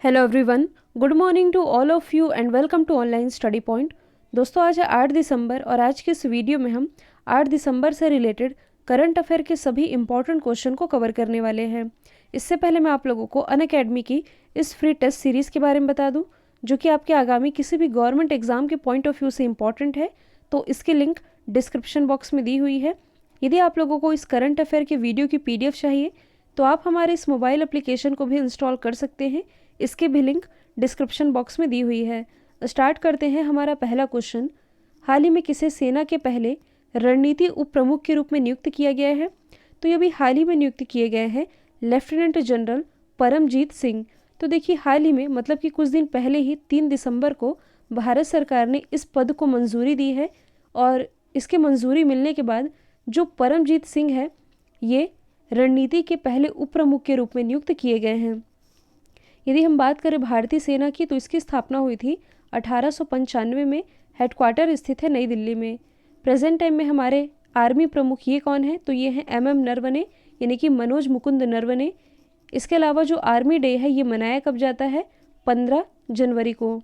Hello everyone, good morning to all of you and welcome to online study point. दोस्तों, आज है 8 दिसंबर और आज के इस वीडियो में हम 8 दिसंबर से रिलेटेड करंट अफेयर के सभी इंपॉर्टेंट क्वेश्चन को कवर करने वाले हैं। इससे पहले मैं आप लोगों को अनअकैडमी की इस फ्री टेस्ट सीरीज़ के बारे में बता दूं, जो कि आपके आगामी किसी भी गवर्नमेंट एग्जाम के पॉइंट ऑफ व्यू से इंपॉर्टेंट है। तो इसकी लिंक डिस्क्रिप्शन बॉक्स में दी हुई है। यदि आप लोगों को इस करंट अफेयर के वीडियो की PDF चाहिए तो आप हमारे इस मोबाइल एप्लीकेशन को भी इंस्टॉल कर सकते हैं। इसकी भी लिंक डिस्क्रिप्शन बॉक्स में दी हुई है। स्टार्ट करते हैं हमारा पहला क्वेश्चन। हाल ही में किसे सेना के पहले रणनीति उप प्रमुख के रूप में नियुक्त किया गया है? तो ये भी हाल ही में नियुक्त किए गए हैं लेफ्टिनेंट जनरल परमजीत सिंह। तो देखिए, हाल ही में मतलब कि कुछ दिन पहले ही 3 दिसंबर को भारत सरकार ने इस पद को मंजूरी दी है और इसके मंजूरी मिलने के बाद जो परमजीत सिंह है ये रणनीति के पहले उप प्रमुख के रूप में नियुक्त किए गए हैं। यदि हम बात करें भारतीय सेना की तो इसकी स्थापना हुई थी 1895 में। हेडक्वार्टर स्थित है नई दिल्ली में। प्रेजेंट टाइम में हमारे आर्मी प्रमुख ये कौन है? तो ये हैं MM नरवणे, यानी कि मनोज मुकुंद नरवणे। इसके अलावा जो आर्मी डे है ये मनाया कब जाता है? 15 जनवरी को।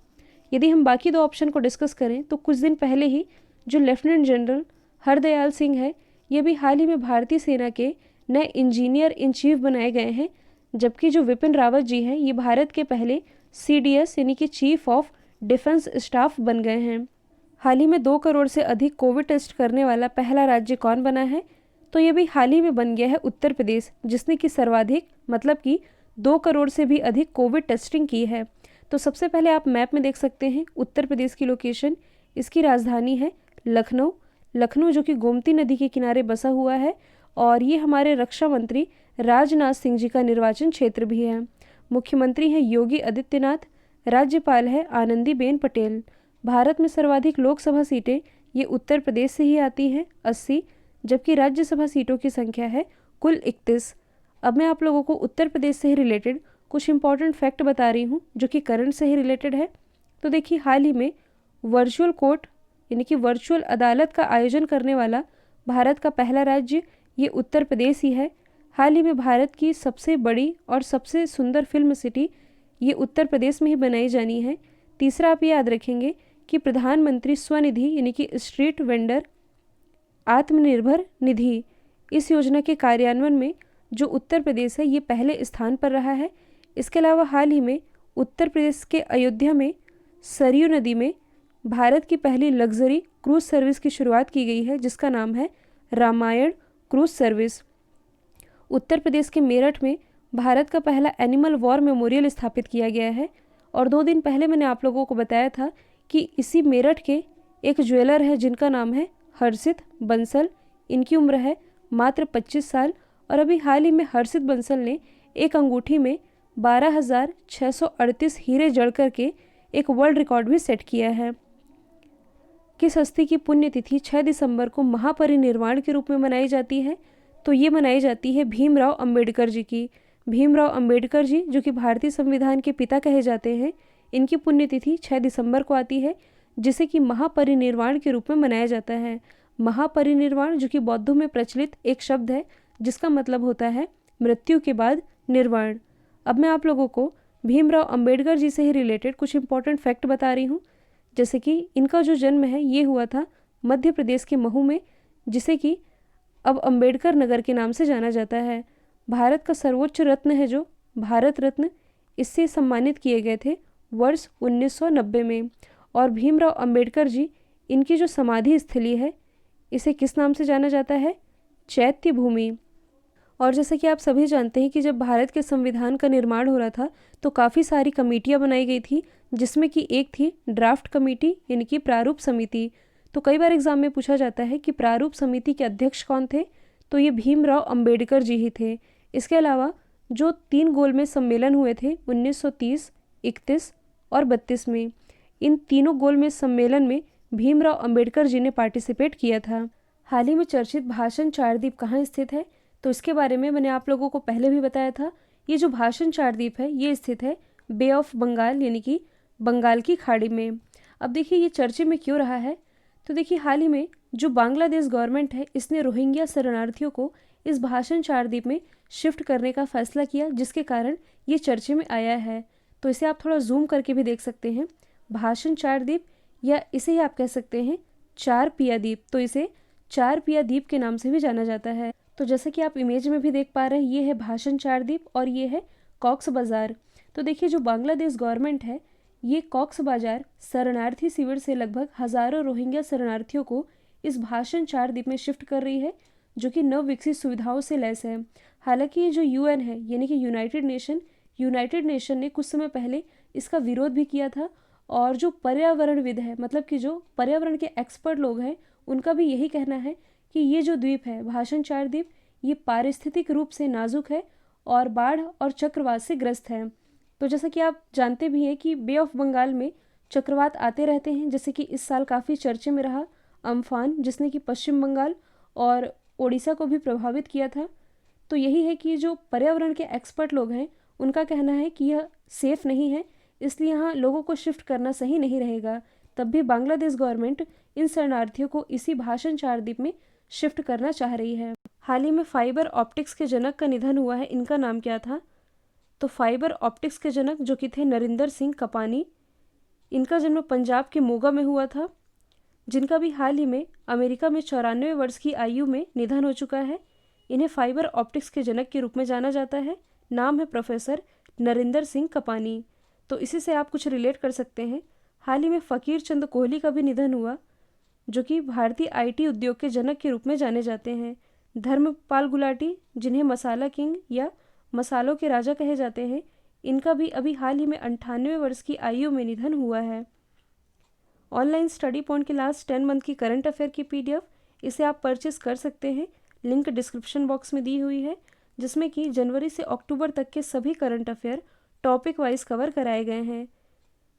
यदि हम बाकी दो ऑप्शन को डिस्कस करें तो कुछ दिन पहले ही जो लेफ्टिनेंट जनरल हरदयाल सिंह है ये भी हाल ही में भारतीय सेना के नए इंजीनियर इन चीफ बनाए गए हैं, जबकि जो विपिन रावत जी हैं ये भारत के पहले CDS यानी कि चीफ ऑफ डिफेंस स्टाफ बन गए हैं। हाल ही में 2 करोड़ से अधिक कोविड टेस्ट करने वाला पहला राज्य कौन बना है? तो ये भी हाल ही में बन गया है उत्तर प्रदेश, जिसने कि सर्वाधिक मतलब कि 2 करोड़ से भी अधिक कोविड टेस्टिंग की है। तो सबसे पहले आप मैप में देख सकते हैं उत्तर प्रदेश की लोकेशन। इसकी राजधानी है लखनऊ। लखनऊ जो कि गोमती नदी के किनारे बसा हुआ है और ये हमारे रक्षा मंत्री राजनाथ सिंह जी का निर्वाचन क्षेत्र भी है। मुख्यमंत्री हैं योगी आदित्यनाथ। राज्यपाल है आनंदीबेन पटेल। भारत में सर्वाधिक लोकसभा सीटें ये उत्तर प्रदेश से ही आती हैं 80, जबकि राज्यसभा सीटों की संख्या है कुल 31। अब मैं आप लोगों को उत्तर प्रदेश से ही रिलेटेड कुछ इंपॉर्टेंट फैक्ट बता रही हूँ जो कि करंट से ही रिलेटेड है। तो देखिए, हाल ही में वर्चुअल कोर्ट यानी कि वर्चुअल अदालत का आयोजन करने वाला भारत का पहला राज्य ये उत्तर प्रदेश ही है। हाल ही में भारत की सबसे बड़ी और सबसे सुंदर फिल्म सिटी ये उत्तर प्रदेश में ही बनाई जानी है। तीसरा आप ये याद रखेंगे कि प्रधानमंत्री स्वनिधि यानी कि स्ट्रीट वेंडर आत्मनिर्भर निधि, इस योजना के कार्यान्वयन में जो उत्तर प्रदेश है ये पहले स्थान पर रहा है। इसके अलावा हाल ही में उत्तर प्रदेश के अयोध्या में सरयू नदी में भारत की पहली लग्जरी क्रूज सर्विस की शुरुआत की गई है, जिसका नाम है रामायण क्रूज सर्विस। उत्तर प्रदेश के मेरठ में भारत का पहला एनिमल वॉर मेमोरियल स्थापित किया गया है। और 2 दिन पहले मैंने आप लोगों को बताया था कि इसी मेरठ के एक ज्वेलर है जिनका नाम है हर्षित बंसल। इनकी उम्र है मात्र 25 साल और अभी हाल ही में हर्षित बंसल ने एक अंगूठी में 12,638 हीरे जड़ करके एक वर्ल्ड रिकॉर्ड भी सेट किया है। किस हस्ती की पुण्यतिथि 6 दिसंबर को महापरिनिर्वाण के रूप में मनाई जाती है? तो ये मनाई जाती है भीमराव अंबेडकर जी की। भीमराव अंबेडकर जी जो कि भारतीय संविधान के पिता कहे जाते हैं, इनकी पुण्यतिथि 6 दिसंबर को आती है, जिसे कि महापरिनिर्वाण के रूप में मनाया जाता है। महापरिनिर्वाण जो कि बौद्धों में प्रचलित एक शब्द है जिसका मतलब होता है मृत्यु के बाद निर्वाण। अब मैं आप लोगों को भीमराव अंबेडकर जी से ही रिलेटेड कुछ इंपॉर्टेंट फैक्ट बता रही हूँ, जैसे कि इनका जो जन्म है ये हुआ था मध्य प्रदेश के महू में, जिसे कि अब अंबेडकर नगर के नाम से जाना जाता है। भारत का सर्वोच्च रत्न है जो भारत रत्न, इससे सम्मानित किए गए थे वर्ष 1990 में। और भीमराव अंबेडकर जी, इनकी जो समाधि स्थली है इसे किस नाम से जाना जाता है? चैत्य भूमि। और जैसे कि आप सभी जानते हैं कि जब भारत के संविधान का निर्माण हो रहा था तो काफ़ी सारी कमेटियाँ बनाई गई थी, जिसमें कि एक थी ड्राफ्ट कमेटी यानी कि प्रारूप समिति। तो कई बार एग्जाम में पूछा जाता है कि प्रारूप समिति के अध्यक्ष कौन थे? तो ये भीमराव अंबेडकर जी ही थे। इसके अलावा जो 3 गोलमेज सम्मेलन हुए थे 1930, 31 और 32 में, इन तीनों गोलमेज सम्मेलन में भीमराव अंबेडकर जी ने पार्टिसिपेट किया था। हाल ही में चर्चित भाषण चारद्वीप कहाँ स्थित है? तो इसके बारे में मैंने आप लोगों को पहले भी बताया था। ये जो भाषण चारद्वीप है ये स्थित है बे ऑफ बंगाल यानी कि बंगाल की खाड़ी में। अब देखिए ये चर्चे में क्यों रहा है? तो देखिए, हाल ही में जो बांग्लादेश गवर्नमेंट है इसने रोहिंग्या शरणार्थियों को इस भाषण चारद्वीप में शिफ्ट करने का फैसला किया, जिसके कारण ये चर्चे में आया है। तो इसे आप थोड़ा जूम करके भी देख सकते हैं। भाषण चार द्वीप, या इसे ही आप कह सकते हैं चार पिया द्वीप, तो इसे चार पिया द्वीप के नाम से भी जाना जाता है। तो जैसे कि आप इमेज में भी देख पा रहे हैं, ये है भाषण चार द्वीप और ये है कॉक्स बाजार। तो देखिए जो बांग्लादेश गवर्नमेंट है, ये कॉक्स बाजार शरणार्थी शिविर से लगभग हजारों रोहिंग्या शरणार्थियों को इस भाषण चार द्वीप में शिफ्ट कर रही है, जो कि नव विकसित सुविधाओं से लैस है। हालांकि ये जो यूएन है, यानी कि यूनाइटेड नेशन ने कुछ समय पहले इसका विरोध भी किया था, और जो पर्यावरणविद है, मतलब कि जो पर्यावरण के एक्सपर्ट लोग हैं, उनका भी यही कहना है कि ये जो द्वीप है भाषण चार द्वीप, ये पारिस्थितिक रूप से नाजुक है और बाढ़ और चक्रवात से ग्रस्त है। तो जैसा कि आप जानते भी हैं कि बे ऑफ बंगाल में चक्रवात आते रहते हैं, जैसे कि इस साल काफ़ी चर्चे में रहा अम्फान, जिसने कि पश्चिम बंगाल और ओडिशा को भी प्रभावित किया था। तो यही है कि जो पर्यावरण के एक्सपर्ट लोग हैं, उनका कहना है कि यह सेफ़ नहीं है, इसलिए यहाँ लोगों को शिफ्ट करना सही नहीं रहेगा। तब भी बांग्लादेश गवर्नमेंट इन शरणार्थियों को इसी भाषण चार द्वीप में शिफ्ट करना चाह रही है। हाल ही में फाइबर ऑप्टिक्स के जनक का निधन हुआ है, इनका नाम क्या था? तो फाइबर ऑप्टिक्स के जनक जो कि थे नरिंदर सिंह कपानी, इनका जन्म पंजाब के मोगा में हुआ था, जिनका भी हाल ही में अमेरिका में 94 वर्ष की आयु में निधन हो चुका है। इन्हें फाइबर ऑप्टिक्स के जनक के रूप में जाना जाता है। नाम है प्रोफेसर नरिंदर सिंह कपानी। तो इसी से आप कुछ रिलेट कर सकते हैं। हाल ही में फ़कीर चंद कोहली का भी निधन हुआ, जो कि भारतीय आईटी उद्योग के जनक के रूप में जाने जाते हैं। धर्मपाल गुलाटी, जिन्हें मसाला किंग या मसालों के राजा कहे जाते हैं, इनका भी अभी हाल ही में 98 वर्ष की आयु में निधन हुआ है। ऑनलाइन स्टडी पॉइंट के लास्ट 10 मंथ की करंट अफेयर की पीडीएफ, इसे आप परचेस कर सकते हैं, लिंक डिस्क्रिप्शन बॉक्स में दी हुई है, जिसमें कि जनवरी से अक्टूबर तक के सभी current affair topic wise cover कराए गए हैं।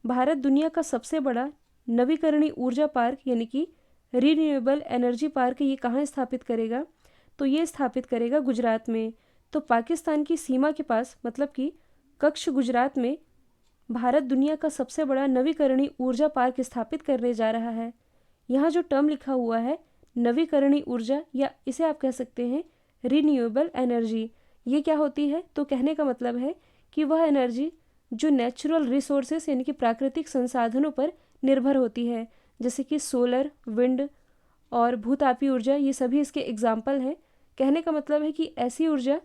भारत दुनिया का सबसे बड़ा नवीकरणीय ऊर्जा पार्क यानी कि रीन्यूएबल एनर्जी पार्क ये कहाँ स्थापित करेगा? तो ये स्थापित करेगा गुजरात में। तो पाकिस्तान की सीमा के पास, मतलब कि कच्छ गुजरात में भारत दुनिया का सबसे बड़ा नवीकरणीय ऊर्जा पार्क स्थापित करने जा रहा है। यहाँ जो टर्म लिखा हुआ है नवीकरणीय ऊर्जा, या इसे आप कह सकते हैं रीन्यूएबल एनर्जी, ये क्या होती है? तो कहने का मतलब है कि वह एनर्जी जो नेचुरल रिसोर्सेस यानी कि प्राकृतिक संसाधनों पर निर्भर होती है, जैसे कि सोलर, विंड और भूतापीय ऊर्जा, ये सभी इसके एग्जाम्पल हैं। कहने का मतलब है कि ऐसी ऊर्जा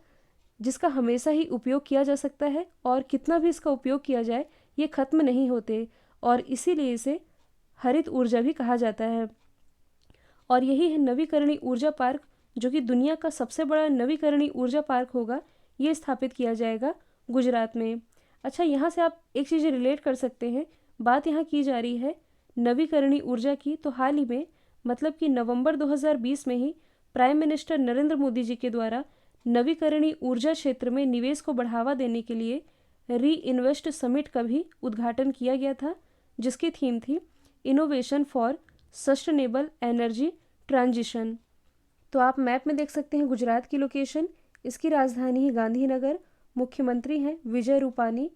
जिसका हमेशा ही उपयोग किया जा सकता है और कितना भी इसका उपयोग किया जाए ये ख़त्म नहीं होते, और इसीलिए इसे हरित ऊर्जा भी कहा जाता है। और यही है नवीकरणीय ऊर्जा पार्क, जो कि दुनिया का सबसे बड़ा नवीकरणीय ऊर्जा पार्क होगा, ये स्थापित किया जाएगा गुजरात में। अच्छा, यहाँ से आप एक चीज़ रिलेट कर सकते हैं। बात यहाँ की जा रही है नवीकरणीय ऊर्जा की, तो हाल ही में मतलब कि नवंबर 2020 में ही प्राइम मिनिस्टर नरेंद्र मोदी जी के द्वारा नवीकरणीय ऊर्जा क्षेत्र में निवेश को बढ़ावा देने के लिए री इन्वेस्ट समिट का भी उद्घाटन किया गया था, जिसकी थीम थी innovation for sustainable energy transition. तो आप मैप में देख सकते हैं गुजरात की लोकेशन, इसकी राजधानी है गांधीनगर, मुख्यमंत्री हैं विजय रूपानी,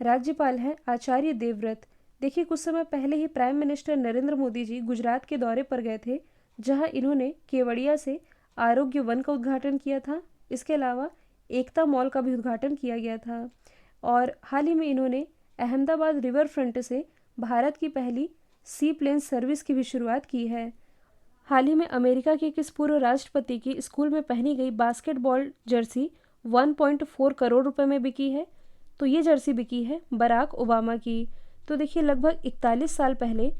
राज्यपाल हैं आचार्य देवव्रत। देखिए कुछ समय पहले ही प्राइम मिनिस्टर नरेंद्र मोदी जी गुजरात के दौरे पर गए थे, जहां इन्होंने केवड़िया से आरोग्य वन का उद्घाटन किया था। इसके अलावा एकता मॉल का भी उद्घाटन किया गया था, और हाल ही में इन्होंने अहमदाबाद रिवर फ्रंट से भारत की पहली सी प्लेन सर्विस की भी शुरुआत की है। हाल ही में अमेरिका के किस पूर्व राष्ट्रपति की स्कूल में पहनी गई बास्केटबॉल जर्सी 1.4 करोड़ रुपए में बिकी है? तो ये जर्सी बिकी है बराक ओबामा की। तो देखिए लगभग 41 साल पहले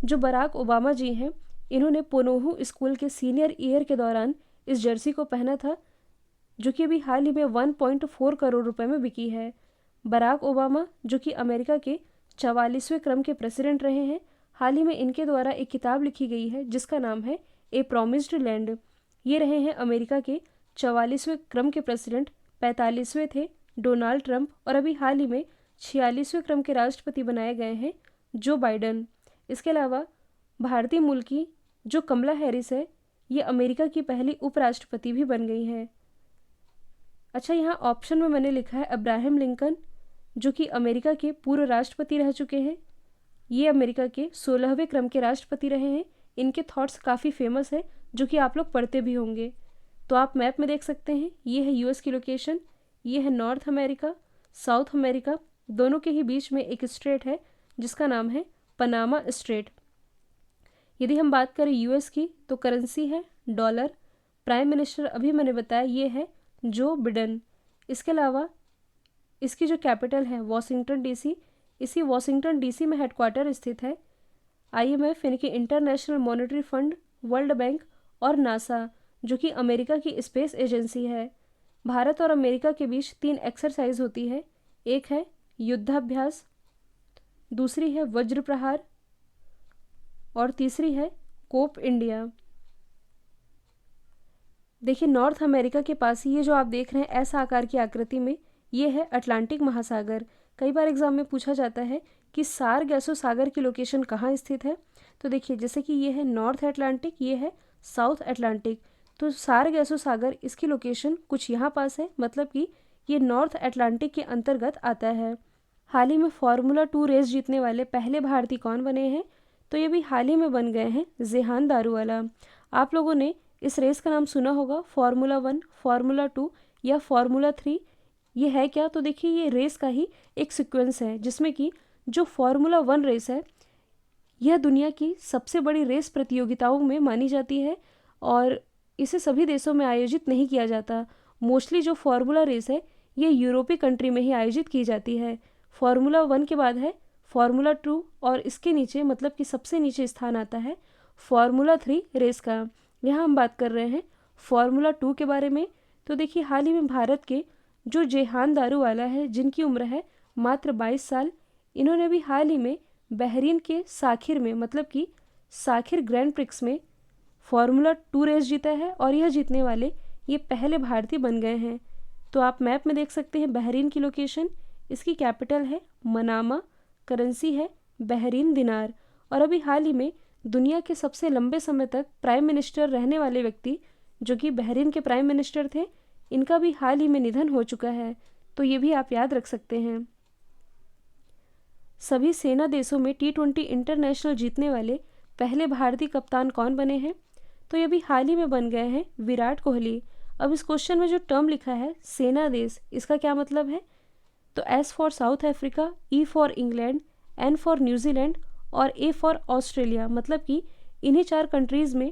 जो बराक ओबामा जी हैं, इन्होंने पोनोहू स्कूल के सीनियर ईयर के दौरान इस जर्सी को पहना था, जो कि अभी हाल ही में 1.4 करोड़ रुपए में बिकी है। बराक ओबामा जो कि अमेरिका के 44वें क्रम के प्रेसिडेंट रहे हैं, हाल ही में इनके द्वारा एक किताब लिखी गई है जिसका नाम है ए प्रॉमिस्ड लैंड। ये रहे हैं अमेरिका के 44वें क्रम के प्रेसिडेंट, 45वें थे डोनाल्ड ट्रंप, और अभी हाल ही में 46वें क्रम के राष्ट्रपति बनाए गए हैं जो बाइडन। इसके अलावा भारतीय मूल की जो कमला हैरिस है, ये अमेरिका की पहली उपराष्ट्रपति भी बन गई हैं। अच्छा, यहाँ ऑप्शन में मैंने लिखा है अब्राहम लिंकन, जो कि अमेरिका के पूर्व राष्ट्रपति रह चुके हैं। ये अमेरिका के 16वें क्रम के राष्ट्रपति रहे हैं। इनके थॉट्स काफ़ी फेमस है, जो कि आप लोग पढ़ते भी होंगे। तो आप मैप में देख सकते हैं, ये है यूएस की लोकेशन, ये है नॉर्थ अमेरिका, साउथ अमेरिका दोनों के ही बीच में एक स्ट्रेट है जिसका नाम है पनामा स्ट्रेट। यदि हम बात करें यूएस की तो करेंसी है डॉलर। प्राइम मिनिस्टर अभी मैंने बताया ये है जो बिडेन। इसके अलावा इसकी जो कैपिटल है वॉशिंगटन डीसी, इसी वॉशिंगटन डीसी में हेडक्वार्टर स्थित है आईएमएफ यानी कि international monetary fund, world bank और नासा जो कि अमेरिका की स्पेस एजेंसी है। भारत और अमेरिका के बीच 3 एक्सरसाइज होती है। एक है युद्धाभ्यास, दूसरी है वज्र प्रहार और तीसरी है कोप इंडिया। देखिए नॉर्थ अमेरिका के पास ही ये जो आप देख रहे हैं ऐसा आकार की आकृति में, ये है अटलांटिक महासागर। कई बार एग्जाम में पूछा जाता है कि सार गैसो सागर की लोकेशन कहाँ स्थित है। तो देखिए जैसे कि ये है नॉर्थ अटलांटिक, ये है साउथ अटलांटिक, तो सार गैसो सागर इसकी लोकेशन कुछ यहाँ पास है, मतलब कि ये नॉर्थ अटलांटिक के अंतर्गत आता है। हाल ही में फार्मूला 2 रेस जीतने वाले पहले भारतीय कौन बने हैं? तो ये भी हाल ही में बन गए हैं जेहान दारूवाला। आप लोगों ने इस रेस का नाम सुना होगा, फार्मूला 1, फार्मूला 2 या फार्मूला 3। ये है क्या? तो देखिए ये रेस का ही एक सीक्वेंस है जिसमें कि जो फार्मूला 1 रेस है यह दुनिया की सबसे बड़ी रेस प्रतियोगिताओं में मानी जाती है और इसे सभी देशों में आयोजित नहीं किया जाता। मोस्टली जो फार्मूला रेस है ये यूरोपीय कंट्री में ही आयोजित की जाती है। फार्मूला 1 के बाद है फार्मूला 2 और इसके नीचे मतलब कि सबसे नीचे स्थान आता है फार्मूला 3 रेस का। यहाँ हम बात कर रहे हैं फार्मूला 2 के बारे में। तो देखिए हाल ही में भारत के जो जेहान दारूवाला है जिनकी उम्र है मात्र 22 साल, इन्होंने भी हाल ही में बहरीन के साखिर में मतलब कि साखिर ग्रैंड प्रिक्स में फार्मूला 2 रेस जीता है और यह जीतने वाले ये पहले भारतीय बन गए हैं। तो आप मैप में देख सकते हैं बहरीन की लोकेशन, इसकी कैपिटल है मनामा, करेंसी है बहरीन दिनार। और अभी हाल ही में दुनिया के सबसे लंबे समय तक प्राइम मिनिस्टर रहने वाले व्यक्ति जो कि बहरीन के प्राइम मिनिस्टर थे, इनका भी हाल ही में निधन हो चुका है, तो ये भी आप याद रख सकते हैं। सभी सेना देशों में T20 इंटरनेशनल जीतने वाले पहले भारतीय कप्तान कौन बने हैं? तो ये भी हाल ही में बन गए हैं विराट कोहली। अब इस क्वेश्चन में जो टर्म लिखा है सेना देश, इसका क्या मतलब है? तो S for south Africa, E for England, N for New Zealand और A फॉर ऑस्ट्रेलिया, मतलब कि इन्हीं 4 कंट्रीज़ में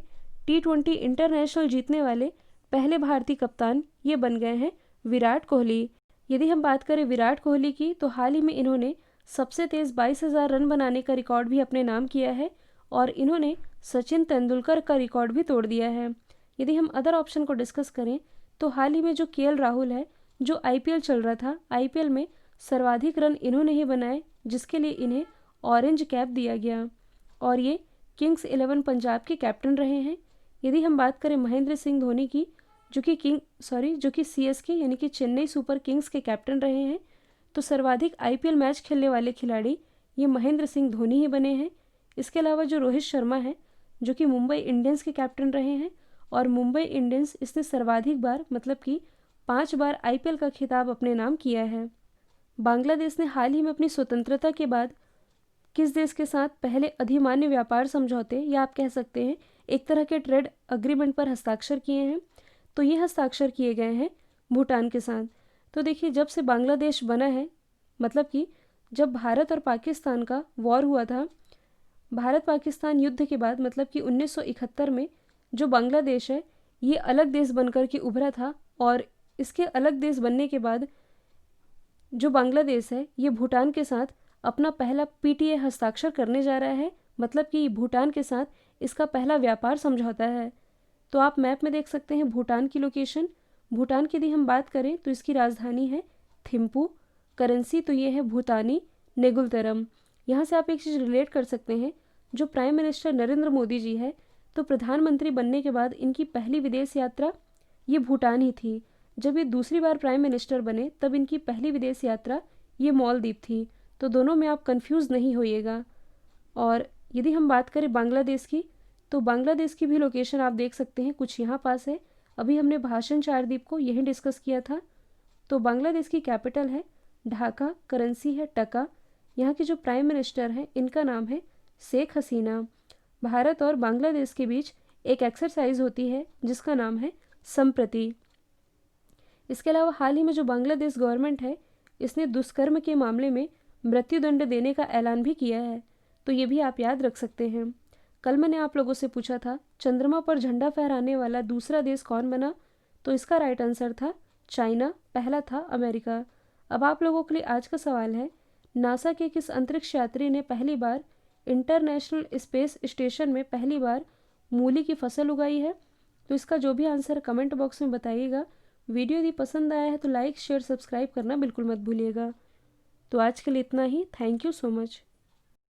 T20 इंटरनेशनल जीतने वाले पहले भारतीय कप्तान ये बन गए हैं विराट कोहली। यदि हम बात करें विराट कोहली की तो हाल ही में इन्होंने सबसे तेज़ 22,000 रन बनाने का रिकॉर्ड भी अपने नाम किया है और इन्होंने सचिन तेंदुलकर का रिकॉर्ड भी तोड़ दिया है। यदि हम अदर ऑप्शन को डिस्कस करें तो हाल ही में जो KL राहुल है, जो IPL चल रहा था, IPL में सर्वाधिक रन इन्होंने ही बनाए जिसके लिए इन्हें ऑरेंज कैप दिया गया और ये किंग्स 11 पंजाब के कैप्टन रहे हैं। यदि हम बात करें महेंद्र सिंह धोनी की जो कि CSK यानी कि चेन्नई सुपर किंग्स के कैप्टन रहे हैं, तो सर्वाधिक IPL मैच खेलने वाले खिलाड़ी ये महेंद्र सिंह धोनी ही बने हैं। इसके अलावा जो रोहित शर्मा है जो कि मुंबई इंडियंस के कैप्टन रहे हैं और मुंबई इंडियंस इसने सर्वाधिक बार मतलब कि 5 बार IPL का खिताब अपने नाम किया है। बांग्लादेश ने हाल ही में अपनी स्वतंत्रता के बाद किस देश के साथ पहले अधिमान्य व्यापार समझौते या आप कह सकते हैं एक तरह के ट्रेड अग्रीमेंट पर हस्ताक्षर किए हैं? तो ये हस्ताक्षर किए गए हैं भूटान के साथ। तो देखिए जब से बांग्लादेश बना है, मतलब कि जब भारत और पाकिस्तान का वॉर हुआ था, भारत पाकिस्तान युद्ध के बाद मतलब कि 1971 में जो बांग्लादेश है ये अलग देश बनकर के उभरा था और इसके अलग देश बनने के बाद जो बांग्लादेश है ये भूटान के साथ अपना पहला PTA हस्ताक्षर करने जा रहा है, मतलब कि भूटान के साथ इसका पहला व्यापार समझौता है। तो आप मैप में देख सकते हैं भूटान की लोकेशन। भूटान की यदि हम बात करें तो इसकी राजधानी है थिम्पू, करेंसी तो ये है भूटानी नेगुलतरम। यहाँ से आप एक चीज़ रिलेट कर सकते हैं, जो प्राइम मिनिस्टर नरेंद्र मोदी जी है तो प्रधानमंत्री बनने के बाद इनकी पहली विदेश यात्रा ये भूटान ही थी। जब ये दूसरी बार प्राइम मिनिस्टर बने तब इनकी पहली विदेश यात्रा ये मालदीव थी। तो दोनों में आप कंफ्यूज नहीं होइएगा। और यदि हम बात करें बांग्लादेश की तो बांग्लादेश की भी लोकेशन आप देख सकते हैं कुछ यहाँ पास है। अभी हमने भाषण चार द्वीप को यहीं डिस्कस किया था। तो बांग्लादेश की कैपिटल है ढाका, करेंसी है टका। यहाँ की जो प्राइम मिनिस्टर हैं इनका नाम है शेख हसीना। भारत और बांग्लादेश के बीच एक एक्सरसाइज होती है जिसका नाम है संप्रति। इसके अलावा हाल ही में जो बांग्लादेश गवर्नमेंट है इसने दुष्कर्म के मामले में मृत्युदंड देने का ऐलान भी किया है, तो ये भी आप याद रख सकते हैं। कल मैंने आप लोगों से पूछा था चंद्रमा पर झंडा फहराने वाला दूसरा देश कौन बना, तो इसका राइट आंसर था चाइना, पहला था अमेरिका। अब आप लोगों के लिए आज का सवाल है, नासा के किस अंतरिक्ष यात्री ने पहली बार इंटरनेशनल स्पेस स्टेशन में पहली बार मूली की फसल उगाई है? तो इसका जो भी आंसर कमेंट बॉक्स में बताइएगा। वीडियो यदि पसंद आया है तो लाइक शेयर सब्सक्राइब करना बिल्कुल मत भूलिएगा। तो आज के लिए इतना ही। Thank you so much.